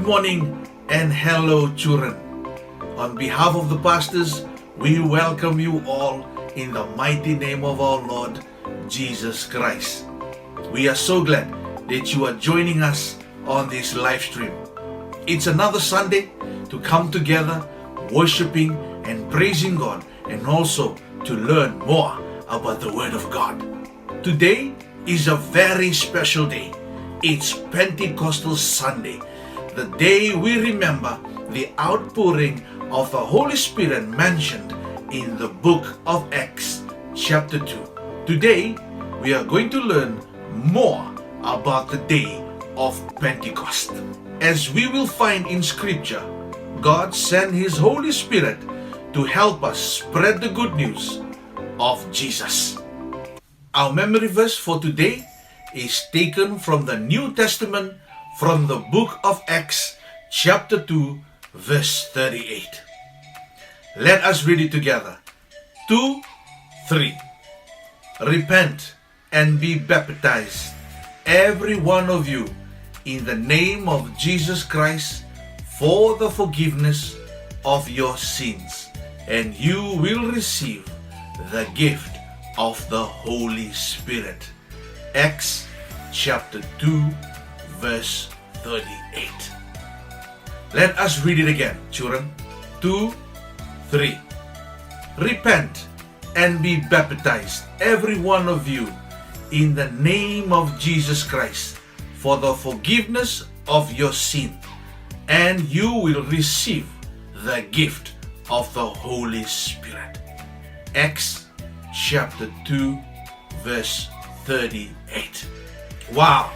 Good morning and hello, children. On behalf of the pastors, we welcome you all in the mighty name of our Lord Jesus Christ. We are so glad that you are joining us on this live stream. It's another Sunday to come together, worshiping and praising God, and also to learn more about the Word of God. Today is a very special day. It's Pentecostal Sunday, the day we remember the outpouring of the Holy Spirit mentioned in the book of Acts chapter 2. Today, we are going to learn more about the day of Pentecost. As we will find in Scripture, God sent His Holy Spirit to help us spread the good news of Jesus. Our memory verse for today is taken from the New Testament from the book of Acts chapter 2 verse 38. Let us read it together. 2, 3. Repent and be baptized, every one of you, in the name of Jesus Christ, for the forgiveness of your sins, and you will receive the gift of the Holy Spirit. Acts chapter 2 verse 38. Let us read it again, children. 2, 3. Repent and be baptized, every one of you, in the name of Jesus Christ, for the forgiveness of your sin, and you will receive the gift of the Holy Spirit. Acts chapter 2 verse 38. Wow,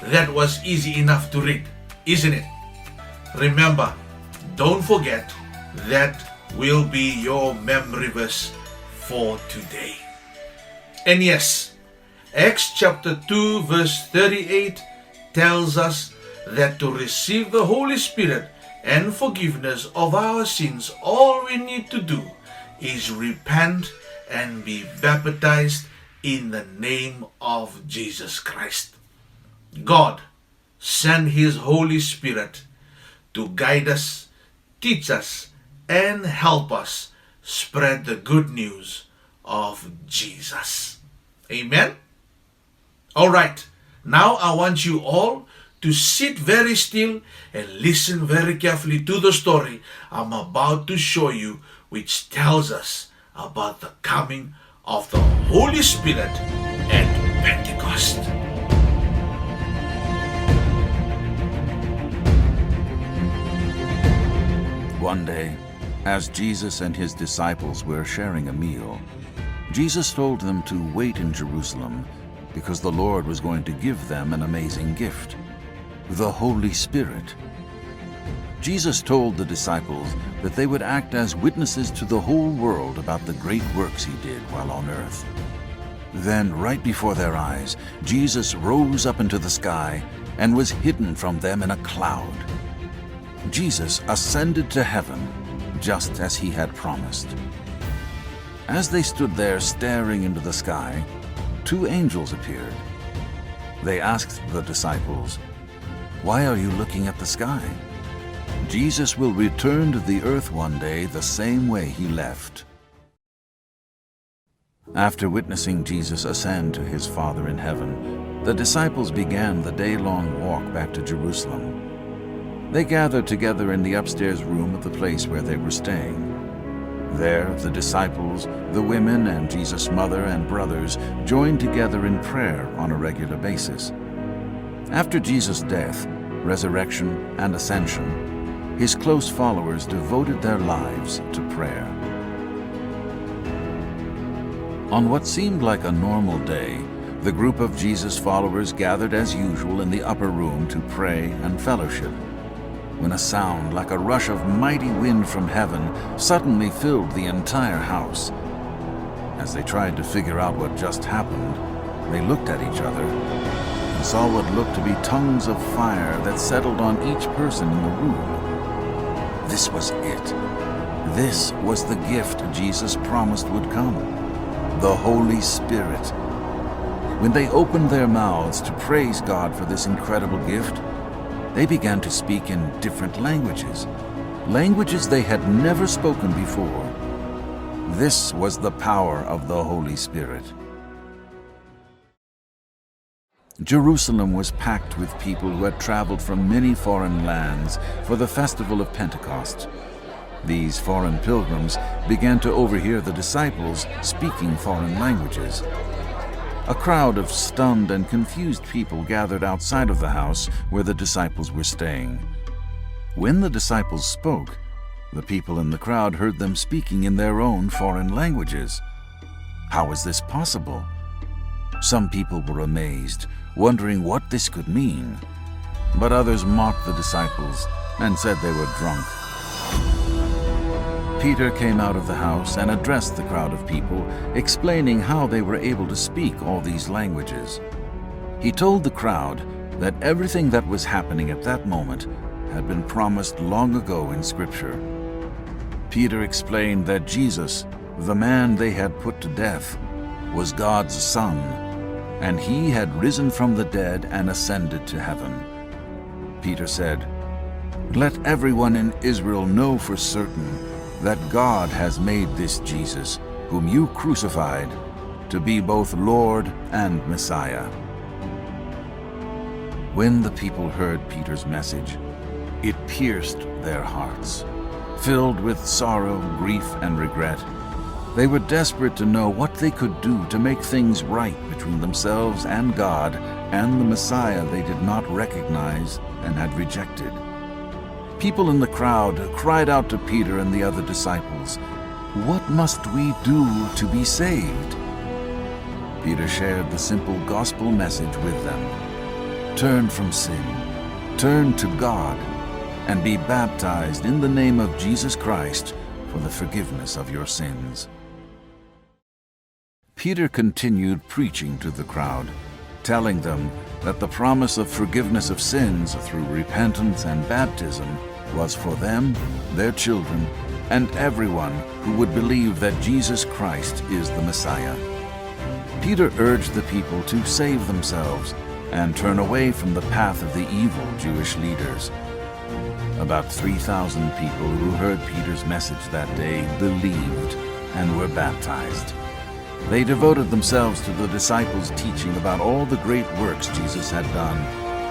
that was easy enough to read, isn't it? Remember, don't forget, that will be your memory verse for today. And yes, Acts chapter 2 verse 38 tells us that to receive the Holy Spirit and forgiveness of our sins, all we need to do is repent and be baptized in the name of Jesus Christ. God sent His Holy Spirit to guide us, teach us, and help us spread the good news of Jesus. Amen? Alright, now I want you all to sit very still and listen very carefully to the story I'm about to show you, which tells us about the coming of the Holy Spirit at Pentecost. One day, as Jesus and His disciples were sharing a meal, Jesus told them to wait in Jerusalem because the Lord was going to give them an amazing gift, the Holy Spirit. Jesus told the disciples that they would act as witnesses to the whole world about the great works He did while on earth. Then, right before their eyes, Jesus rose up into the sky and was hidden from them in a cloud. Jesus ascended to heaven, just as He had promised. As they stood there staring into the sky, two angels appeared. They asked the disciples, "Why are you looking at the sky? Jesus will return to the earth one day the same way He left." After witnessing Jesus ascend to His Father in heaven, the disciples began the day-long walk back to Jerusalem. They gathered together in the upstairs room of the place where they were staying. There, the disciples, the women, and Jesus' mother and brothers joined together in prayer on a regular basis. After Jesus' death, resurrection, and ascension, His close followers devoted their lives to prayer. On what seemed like a normal day, the group of Jesus' followers gathered as usual in the upper room to pray and fellowship, when a sound like a rush of mighty wind from heaven suddenly filled the entire house. As they tried to figure out what just happened, they looked at each other and saw what looked to be tongues of fire that settled on each person in the room. This was it. This was the gift Jesus promised would come, the Holy Spirit. When they opened their mouths to praise God for this incredible gift, they began to speak in different languages, languages they had never spoken before. This was the power of the Holy Spirit. Jerusalem was packed with people who had traveled from many foreign lands for the festival of Pentecost. These foreign pilgrims began to overhear the disciples speaking foreign languages. A crowd of stunned and confused people gathered outside of the house where the disciples were staying. When the disciples spoke, the people in the crowd heard them speaking in their own foreign languages. How was this possible? Some people were amazed, wondering what this could mean. But others mocked the disciples and said they were drunk. Peter came out of the house and addressed the crowd of people, explaining how they were able to speak all these languages. He told the crowd that everything that was happening at that moment had been promised long ago in Scripture. Peter explained that Jesus, the man they had put to death, was God's Son, and he had risen from the dead and ascended to heaven. Peter said, "Let everyone in Israel know for certain that God has made this Jesus, whom you crucified, to be both Lord and Messiah." When the people heard Peter's message, it pierced their hearts. Filled with sorrow, grief, and regret, they were desperate to know what they could do to make things right between themselves and God and the Messiah they did not recognize and had rejected. People in the crowd cried out to Peter and the other disciples, "What must we do to be saved?" Peter shared the simple gospel message with them. Turn from sin, turn to God, and be baptized in the name of Jesus Christ for the forgiveness of your sins. Peter continued preaching to the crowd, telling them that the promise of forgiveness of sins through repentance and baptism was for them, their children, and everyone who would believe that Jesus Christ is the Messiah. Peter urged the people to save themselves and turn away from the path of the evil Jewish leaders. About 3,000 people who heard Peter's message that day believed and were baptized. They devoted themselves to the disciples' teaching about all the great works Jesus had done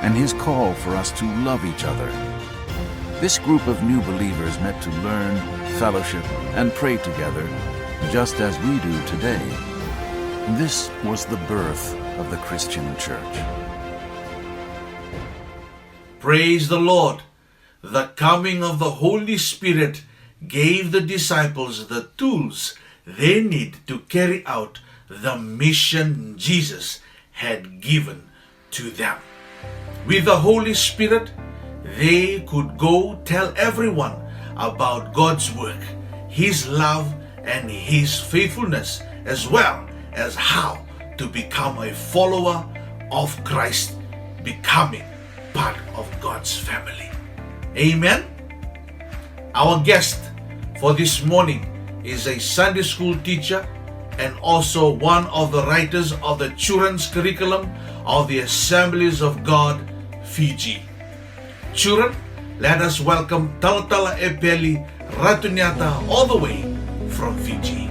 and his call for us to love each other. This group of new believers met to learn, fellowship, and pray together, just as we do today. This was the birth of the Christian church. Praise the Lord! The coming of the Holy Spirit gave the disciples the tools they need to carry out the mission Jesus had given to them. With the Holy Spirit, they could go tell everyone about God's work, His love, and His faithfulness, as well as how to become a follower of Christ, becoming part of God's family. Amen. Our guest for this morning is a Sunday school teacher and also one of the writers of the children's curriculum of the Assemblies of God, Fiji. Children, let us welcome Talatala Epeli Ratunyata all the way from Fiji.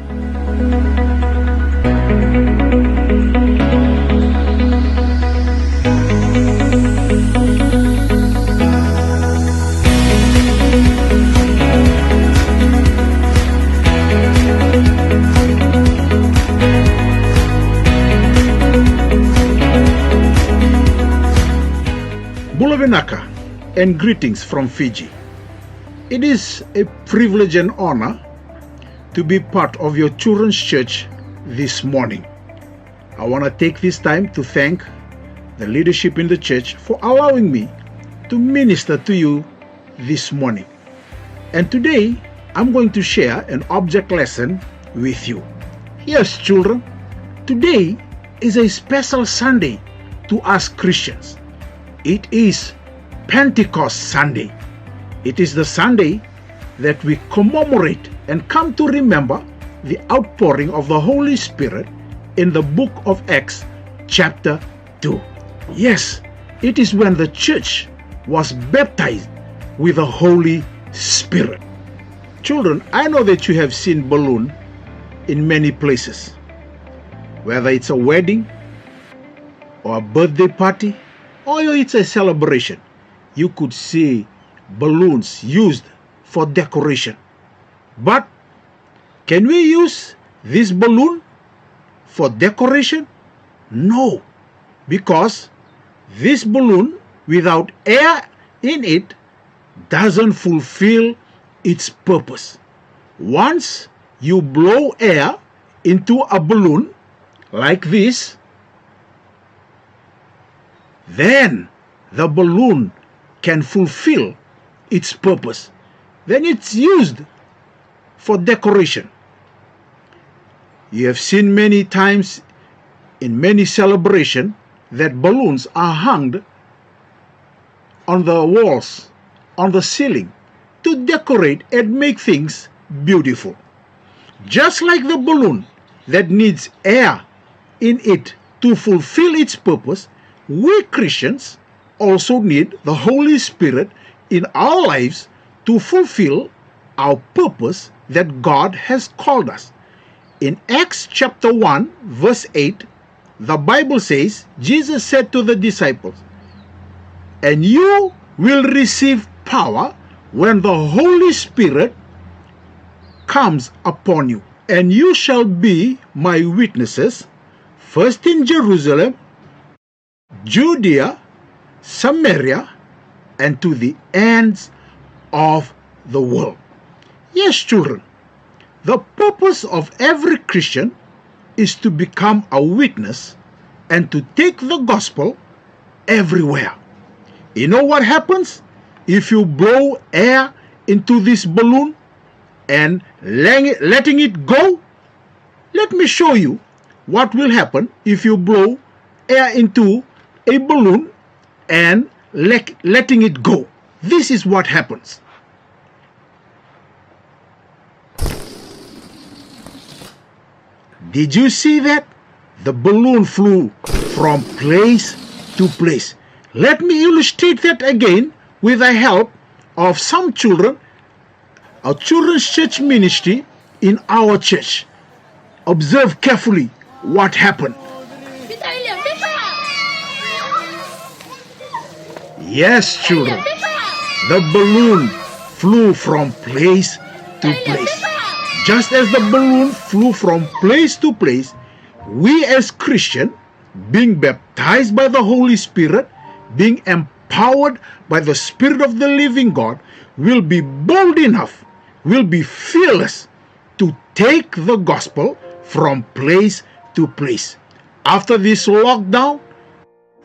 Bulavinaka and greetings from Fiji. It is a privilege and honor to be part of your children's church this morning. I want to take this time to thank the leadership in the church for allowing me to minister to you this morning. And today I'm going to share an object lesson with you. Yes, children, today is a special Sunday to us Christians. It is Pentecost Sunday. It is the Sunday that we commemorate and come to remember the outpouring of the Holy Spirit in the book of Acts chapter 2. Yes, it is when the church was baptized with the Holy Spirit. Children, I know that you have seen balloon in many places, whether it's a wedding or a birthday party or it's a celebration. You could see balloons used for decoration. But can we use this balloon for decoration? No, because this balloon without air in it doesn't fulfill its purpose. Once you blow air into a balloon like this, then the balloon can fulfill its purpose. Then it's used for decoration. You have seen many times in many celebrations that balloons are hung on the walls, on the ceiling, to decorate and make things beautiful. Just like the balloon that needs air in it to fulfill its purpose, we Christians also need the Holy Spirit in our lives to fulfill our purpose that God has called us. In Acts chapter 1 verse 8, the Bible says, Jesus said to the disciples, "And you will receive power when the Holy Spirit comes upon you, and you shall be my witnesses, first in Jerusalem, Judea, Samaria, and to the ends of the world." Yes, children, the purpose of every Christian is to become a witness and to take the gospel everywhere. You know what happens if you blow air into this balloon and letting it go? Let me show you what will happen if you blow air into a balloon and letting it go. This is what happens. Did you see that? The balloon flew from place to place. Let me illustrate that again with the help of some children, our children's church ministry in our church. Observe carefully what happened. Yes, children, the balloon flew from place to place. Just as the balloon flew from place to place, we as Christians, being baptized by the Holy Spirit, being empowered by the Spirit of the living God, will be bold enough, will be fearless to take the gospel from place to place. After this lockdown,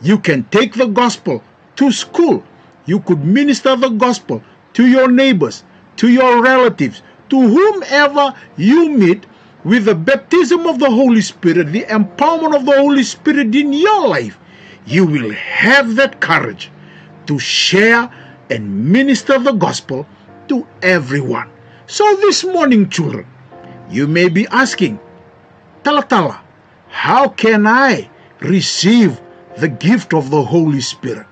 you can take the gospel to school. You could minister the gospel to your neighbors, to your relatives, to whomever you meet with the baptism of the Holy Spirit, the empowerment of the Holy Spirit in your life. You will have that courage to share and minister the gospel to everyone. So this morning, children, you may be asking, Tala, how can I receive the gift of the Holy Spirit?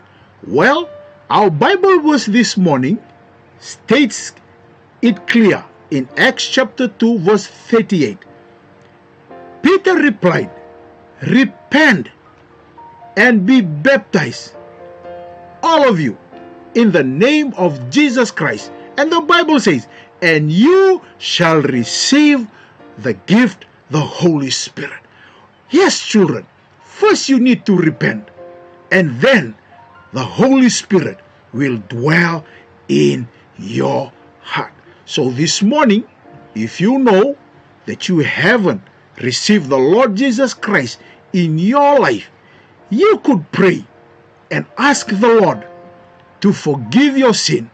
Well, our Bible verse this morning states it clear in Acts chapter 2 verse 38. Peter replied, "Repent and be baptized, all of you, in the name of Jesus Christ." And the Bible says, "And you shall receive the gift, the Holy Spirit." Yes, children, first you need to repent, and then the Holy Spirit will dwell in your heart. So this morning, if you know that you haven't received the Lord Jesus Christ in your life, you could pray and ask the Lord to forgive your sin,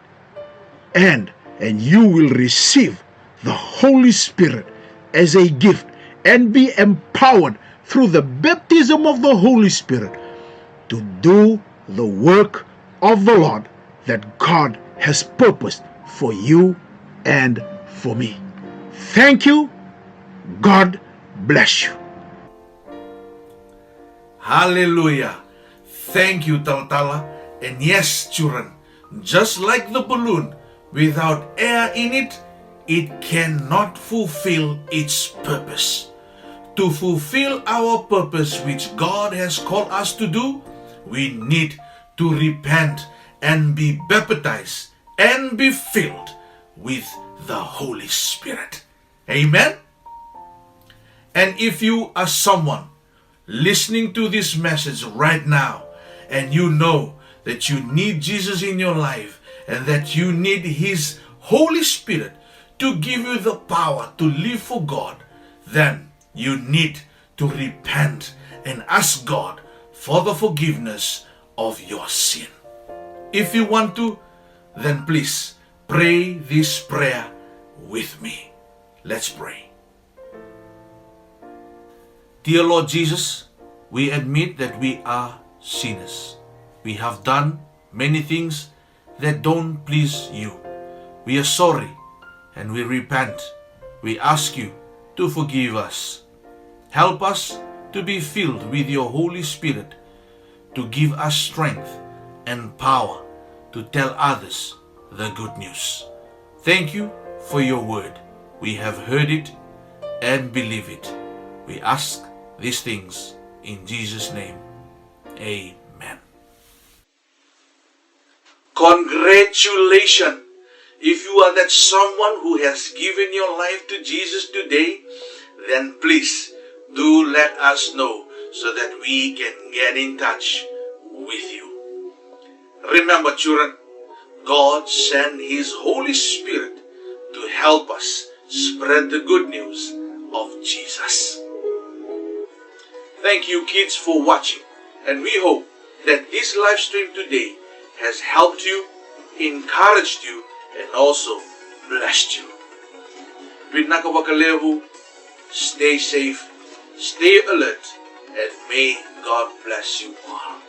and you will receive the Holy Spirit as a gift and be empowered through the baptism of the Holy Spirit to do the work of the Lord that God has purposed for you and for me. Thank you. God bless you. Hallelujah. Thank you, Taltala. And yes, children, Just like the balloon, without air in it, it cannot fulfill its purpose. To fulfill our purpose which God has called us to do, we need to repent and be baptized and be filled with the Holy Spirit. Amen? And if you are someone listening to this message right now, and you know that you need Jesus in your life and that you need His Holy Spirit to give you the power to live for God, then you need to repent and ask God for the forgiveness of your sin. If you want to, then please pray this prayer with me. Let's pray. Dear Lord Jesus, we admit that we are sinners. We have done many things that don't please you. We are sorry and we repent. We ask you to forgive us. Help us to be filled with your Holy Spirit, to give us strength and power to tell others the good news. Thank you for your word. We have heard it and believe it. We ask these things in Jesus' name. Amen. Congratulations! If you are that someone who has given your life to Jesus today, then please do let us know so that we can get in touch with you. Remember, children, God sent His Holy Spirit to help us spread the good news of Jesus. Thank you, kids, for watching, and we hope that this live stream today has helped you, encouraged you, and also blessed you. Pinakawakalevu, stay safe, stay alert, and may God bless you all.